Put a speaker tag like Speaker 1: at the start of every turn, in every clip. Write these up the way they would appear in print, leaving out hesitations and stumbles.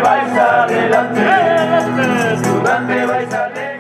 Speaker 1: vais adelante, dónde vais alegre.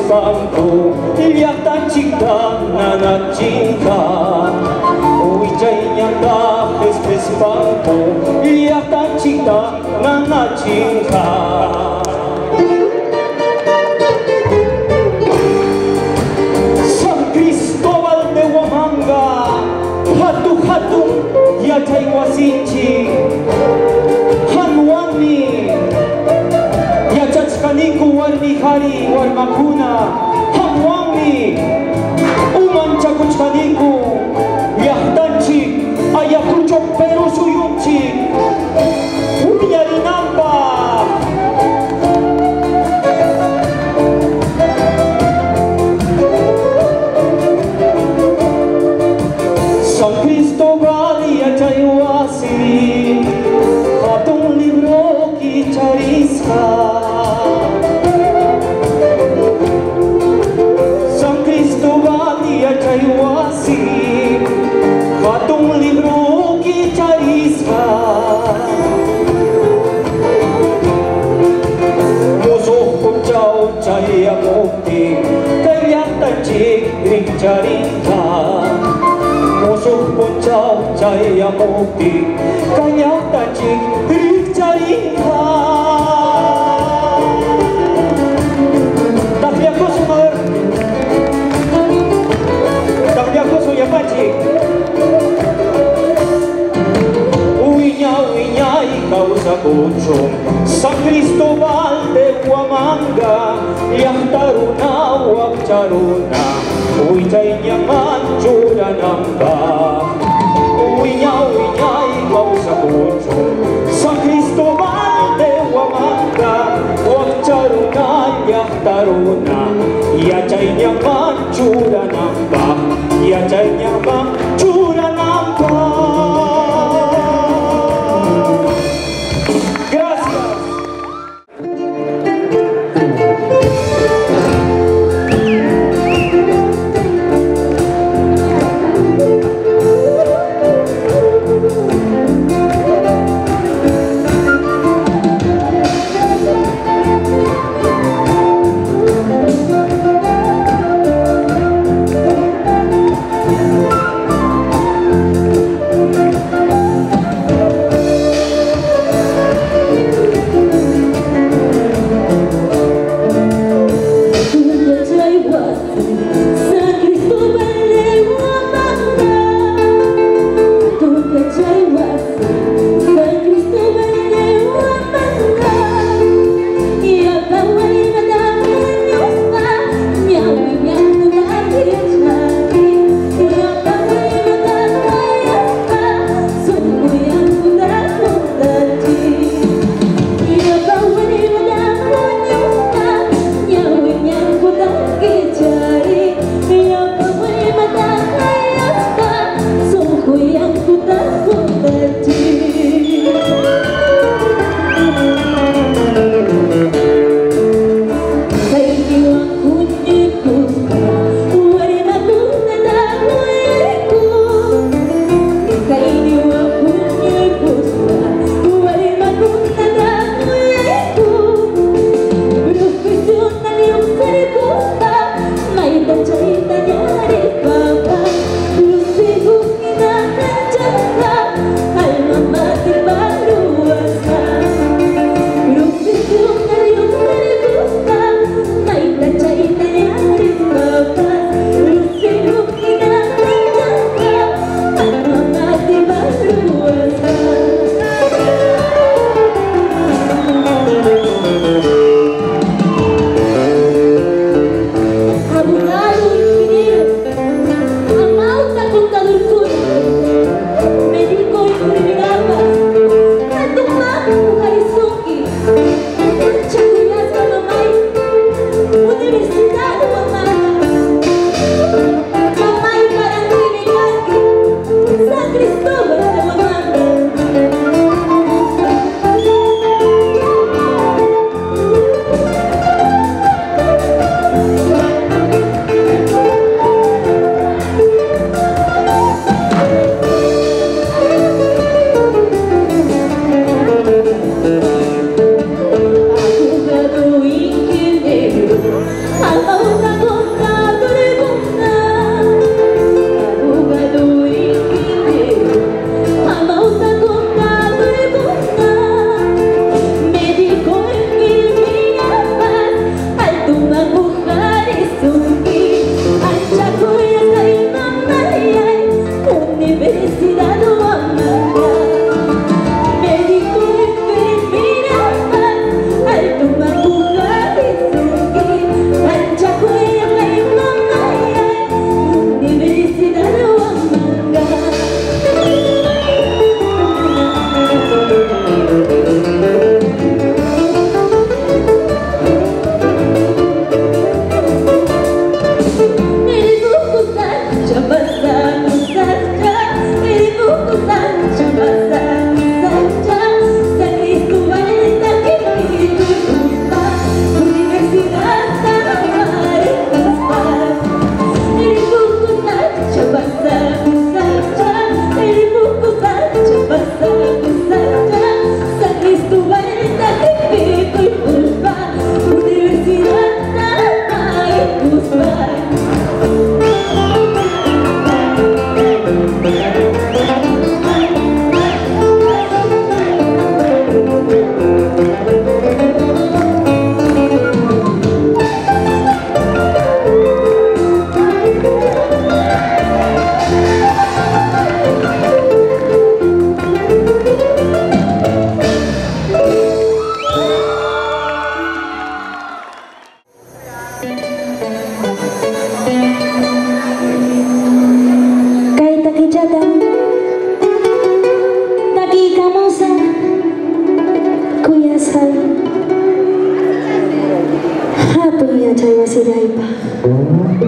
Speaker 2: espanto, lihat tak cinta nana cinta. Ui jainya tak espanto, lihat tak cinta nana cinta. San Cristobal de Huamanga, hatu-hatu ya jai wasinci, hanwani ya chachkaniku warmi hari warmakuna, hanwani uman chakuchkaniku yahtanchi ayakuchok pero suyunchi uyarinamba. San Cristobal ya chayuasi hatun libro kicharisha. San Cristobal ya chayuasi hatun libro kicharisha. Musuh pucau cahaya mukti kelihatan cik carinta. Musuh puncak cahaya mukti kelihatan cik carinta. Tapi aku sumber, tapi aku suya pancik. Uinya kau sakucung San Cristobal de Huamanga, yang taruna wak caruna, ui jainya mancura nambah. Uinya kau sakucung San Cristobal de Huamanga, wak caruna yang taruna, ia jainya mancura nambah, ia jainya mancura nambah.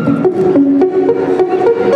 Speaker 3: Hãy subscribe cho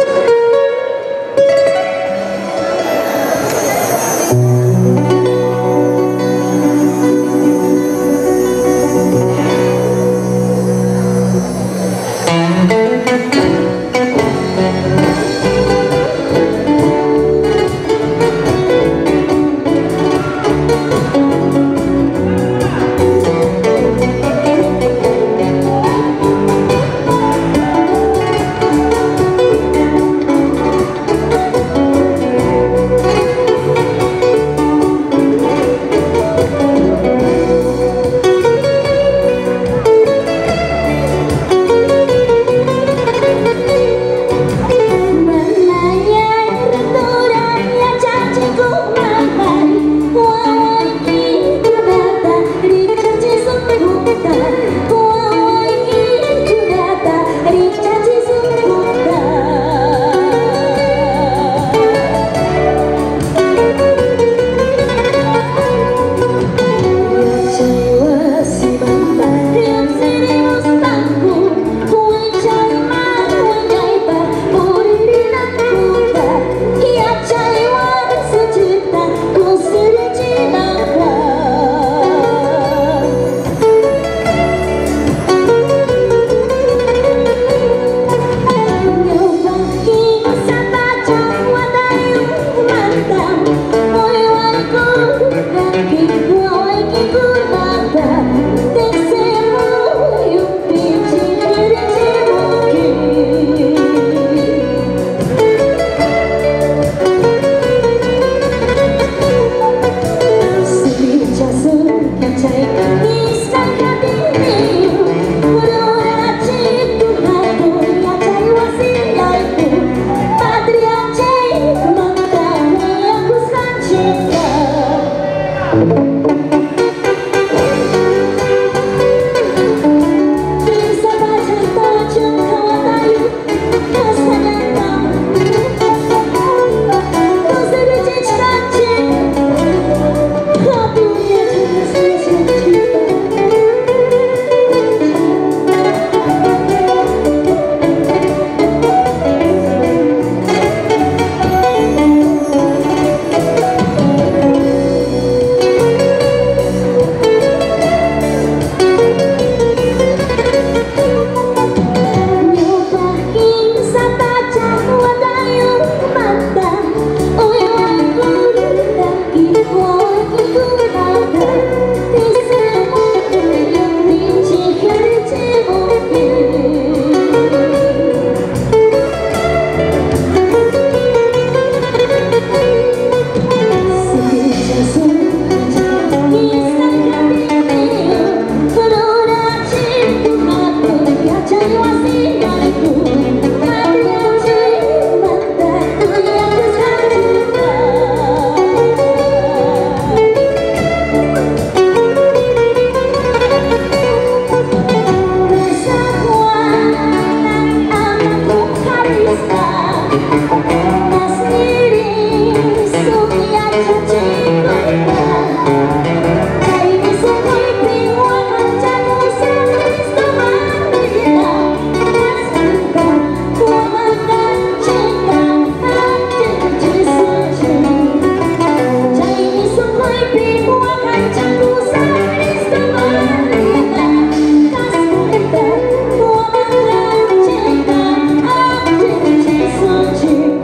Speaker 3: kênh Ghiền Mì Gõ để không bỏ lỡ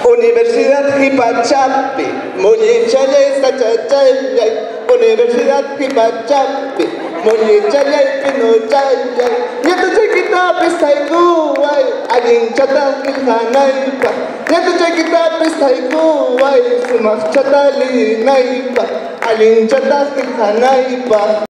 Speaker 3: Universidad Hipachapi, Mulichale Sachachayay, Universidad Hipachapi, Mulichale Pinochayay, Yato Chiquita Pistayguay, Aginchata Kilhanaipa, Yato Chiquita Pistayguay, Sumachata Naipa, Aginchata Kilhanaipa.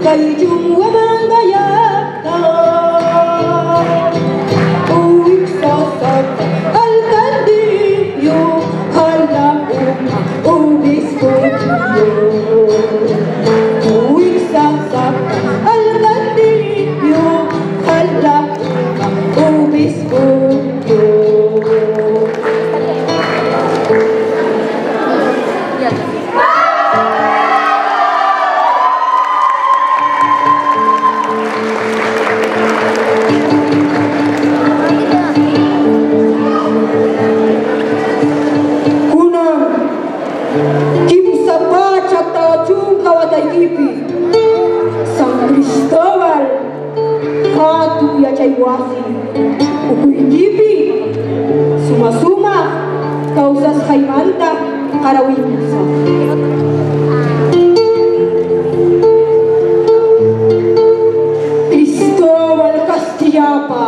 Speaker 4: Kay jung wamangaya uwik sasat alkaldiyo hala ubis kutiyo uwik sasat alkaldiyo hala ubis kutiyo. San Cristóbal hatu ya caiwasi ukuigipi suma-suma kausas haimanta karawinsa Cristóbal Castillapa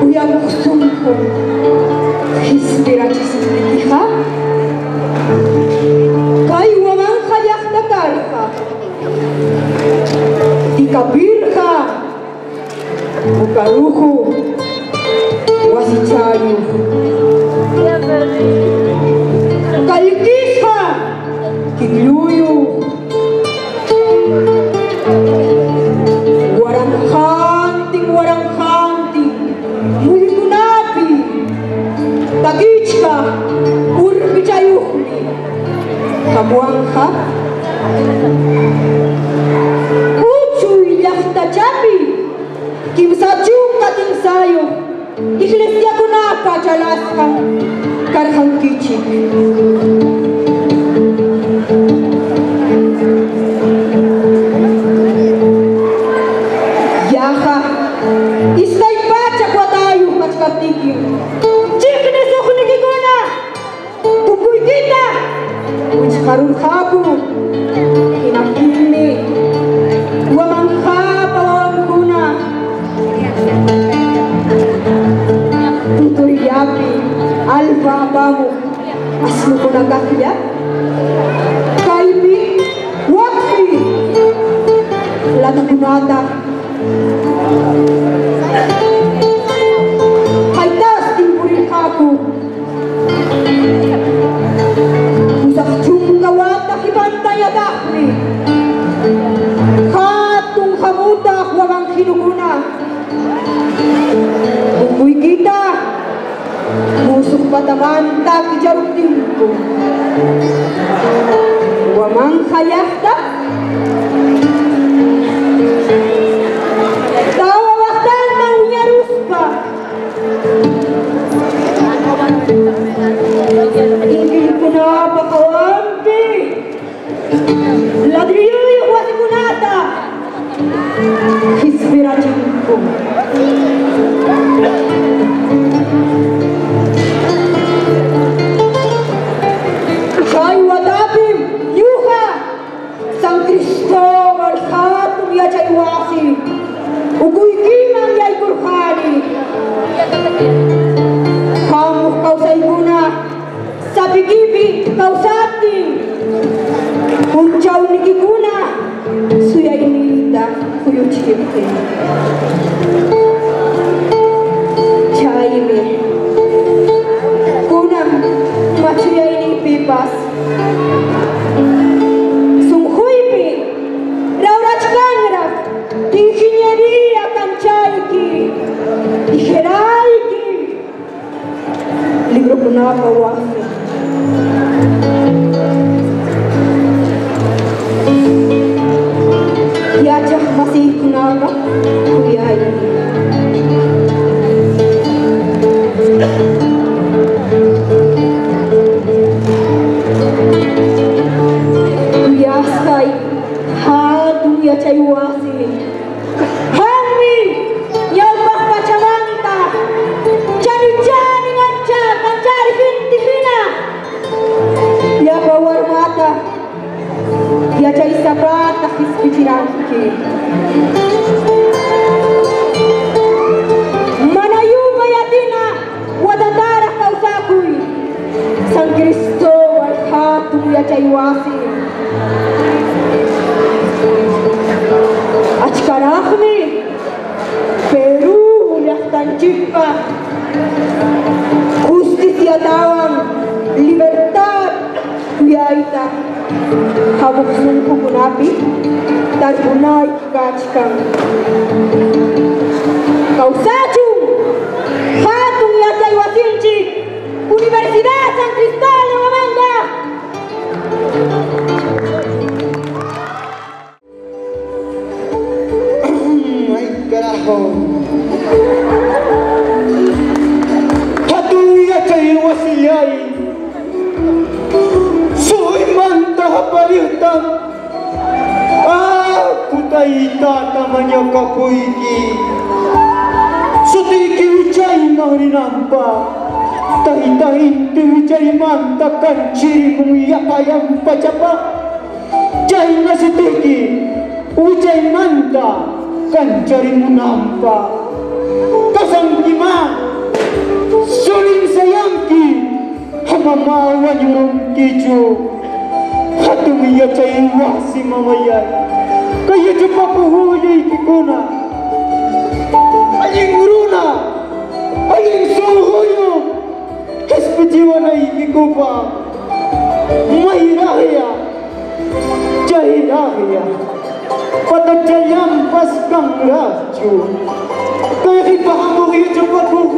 Speaker 4: uyang kusumpo hispirachis ha kai wamang khayak takarha ikabirha bukaruhu wasichayu kalikisha kigluyu warang hanting mulikunapi tagichka urbichayuhni kamuangha Tachapi, kim sajung kating sayo, iglesia ko na kajalaskan, karhang kichik. Yaha, istay pacha kwa tayo kachkatikyo. Chikne sukhniki ko na, tukuy kita, which karun habu, kinapini, wamangha. Tuturiyapi alfa bamu aslu kunagakya kaibi wakfi latugunata kaitas timpurin aku usak jungkawata kibantaya dakni katung hamutak wamang kinuguna Uy kita musuh patamanta kijaruk tingku wamang khayahta tawa waktan maunya ruspa ingin kunapa kawampi ladriyo wasi kunata hispirachinku San Cristóbal hatu ya caiwasi uguy kimang yay kurhani kamu kausay guna sabi gibi kausati uncaw nikiguna suya inilita kuyo chikipte chaime kuna machuya inipipas ingeniería kanchaiki dijeraiki libro kunapa wasi yachak masih kunapa kuyai kuyaskai hatu ya caiwasi Hami yang bakpacamanta cari-cari ngancak mencari hina ya bawar mata ya cari sabat takis pikiranki mana yuba yatina wadadara kausakui San Cristóbal hatu ya cari wasi Ahmi, Peru uliahtan cipa, justicia tawang, libertad kuyaita, habuk sungku kunapi, tarbunay kachkang. Kau sacung, hatung yatay wasilci, Universidad San Cristóbal de Huamanga.
Speaker 2: Ay carajo. Hatung yatay wasilay. Soy manta hapariutan. Putaita tamanya kapuiki. Sutiki wijay marinampa. Tahi-tahi wijay manta kanciri kumiyapayang pacapa. Jai na sutiki wijay manta kancari munampa. Kasang kima suling sayangki hamamawan yung kicu. Hatumiya chay wasi mamayay. Kaya cepat puhuli kikuna. Aling uruna, aling suhuyo. Hespejiwa na ikikupa. Mahirahya, jahirahya. Patajayam paskang racu. Kaya kipahamu kaya cepat puh.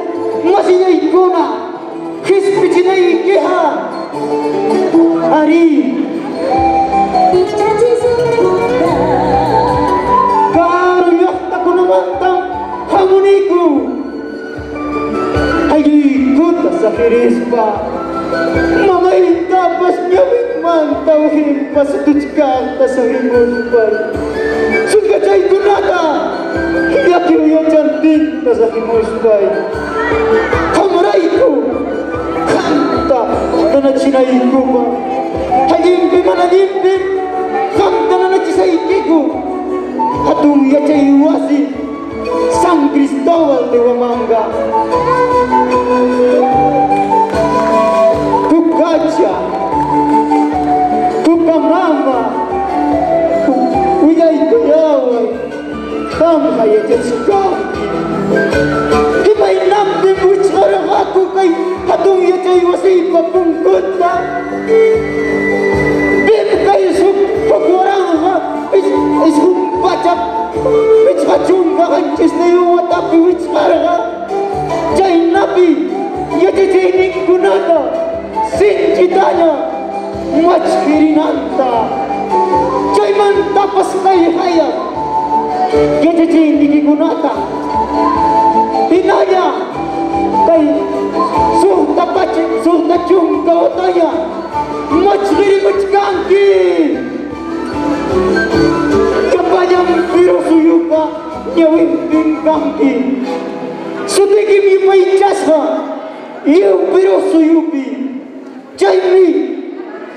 Speaker 2: Masih na ikuna. Hespejina ikiha. Ari. Hamuniku ayo ikut sa Kirispa mamahinta pas nyawit mantau himpas tuchkanta sa himuspay sungkacay kunata hiyakiyo jantinta sa himuspay kamaraiku kanta nanachinaiku pa hayimpi managimpi kanta nanachisaikiku hatung yachay wasi San Cristóbal de Huamanga. Tu cacha, tu camama, uyay kuyaway, kamay at yatsukaki. Himay namdi mutsarang ako kay hatong yachay wasay papungkot na. Bim kayo pagwarang ha, is humpachap. Which hajung kakanchis na yung watapi which karga jay nabi yajajaining kunata sinchitanya machkirinanta jay man tapas kay haya yajajaining kunata hinaya kay surta chung kawataya machkiri machkanki kapanyang biro suyuka nyawin bingkangki sutiki mi may jasha yung biro suyupi jaymi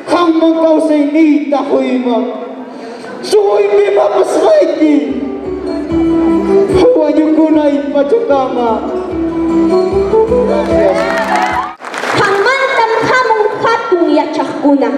Speaker 2: hamang kausay ni tahoy ma suhoy mi mapasayki huwa yung kunay pachukama
Speaker 4: Hangmantam hamong hatung yachakuna.